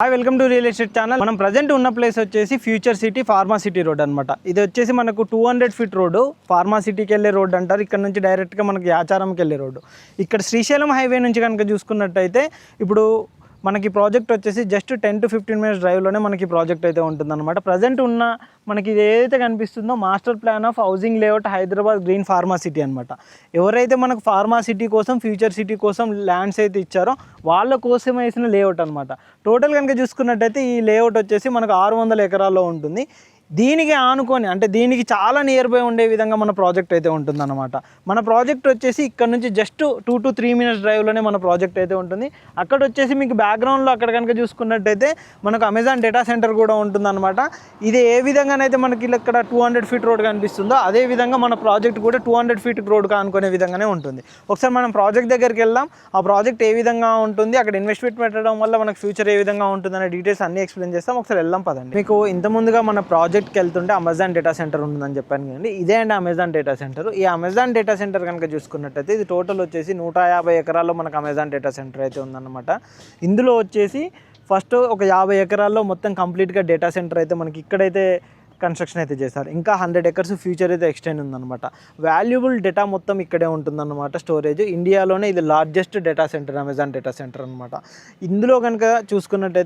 Hi welcome to real estate channel. మనం present ఉన్న place వచ్చేసి future city pharma city road అనమాట. ఇది వచ్చేసి మనకు 200 ఫీట్ రోడ్డు, ఫార్మా సిటీకి వెళ్ళే రోడ్ అంటారు. ఇక్కడ నుంచి డైరెక్ట్గా మనకి యాచారంకి వెళ్ళే రోడ్డు. ఇక్కడ శ్రీశైలం హైవే నుంచి కనుక చూసుకున్నట్టయితే ఇప్పుడు మనకి ప్రాజెక్ట్ వచ్చేసి జస్ట్ 10 to 15 మినిట్స్ డ్రైవ్లోనే మనకి ప్రాజెక్ట్ అయితే ఉంటుందన్నమాట. ప్రజెంట్ ఉన్న మనకి ఇది ఏదైతే కనిపిస్తుందో master plan of housing layout Hyderabad green pharma city అనమాట. ఎవరైతే మనకు ఫార్మా సిటీ కోసం ఫ్యూచర్ సిటీ కోసం ల్యాండ్స్ అయితే ఇచ్చారో వాళ్ళ కోసం వేసిన లేఅవుట్ అనమాట. టోటల్ కనుక చూసుకున్నట్టయితే ఈ లేఅవుట్ వచ్చేసి మనకు 600 ఎకరాల్లో ఉంటుంది. దీనికి ఆనుకొని అంటే దీనికి చాలా నియర్ బై ఉండే విధంగా మన ప్రాజెక్ట్ అయితే ఉంటుందన్నమాట. మన ప్రాజెక్ట్ వచ్చేసి ఇక్కడ నుంచి జస్ట్ 2 to 3 మినిట్స్ డ్రైవ్లోనే మన ప్రాజెక్ట్ అయితే ఉంటుంది. అక్కడ వచ్చేసి మీకు బ్యాక్గ్రౌండ్లో అక్కడ కనుక చూసుకున్నట్టయితే మనకు అమెజాన్ డేటా సెంటర్ కూడా ఉంటుందన్నమాట. ఇది ఏ విధంగానైతే మనకి ఇక్కడ 200 ఫీట్ రోడ్ కనిపిస్తుందో అదే విధంగా మన ప్రాజెక్ట్ కూడా 200 ఫీట్ రోడ్ అనుకునే విధంగానే ఉంటుంది. ఒకసారి మనం ప్రాజెక్ట్ దగ్గరికి వెళ్దాం. ఆ ప్రాజెక్ట్ ఏ విధంగా ఉంటుంది, అక్కడ ఇన్వెస్ట్మెంట్ పెట్టడం వల్ల మనకు ఫ్యూచర్ ఏ విధంగా ఉంటుందనే డీటెయిల్స్ అన్నీ ఎక్స్ప్లెయిన్ చేస్తాం. ఒకసారి వెళ్దాం పదండి. మీకు ఇంత ముందుగా మన ప్రాజెక్ట్కి వెళ్తుంటే అమెజాన్ డేటా సెంటర్ ఉంటుందని చెప్పాను కదండి. ఇదే అండి అమెజాన్ డేటా సెంటర్. ఈ అమెజాన్ డేటా సెంటర్ కనుక చూసుకున్నట్టయితే ఇది టోటల్ వచ్చేసి 150 ఎకరాల్లో మనకు అమెజాన్ డేటా సెంటర్ అయితే ఉందన్నమాట. ఇందులో వచ్చేసి ఫస్ట్ ఒక 50 ఎకరాల్లో మొత్తం కంప్లీట్గా డేటా సెంటర్ అయితే మనకి ఇక్కడైతే కన్స్ట్రక్షన్ అయితే చేస్తారు. ఇంకా 100 ఎకర్స్ ఫ్యూచర్ అయితే ఎక్స్టెండ్ ఉందన్నమాట. వాల్యుబుల్ డేటా మొత్తం ఇక్కడే ఉంటుందన్నమాట. స్టోరేజ్ ఇండియాలోనే ఇది largest data centre Amazon data centre అనమాట. ఇందులో కనుక చూసుకున్నట్టయితే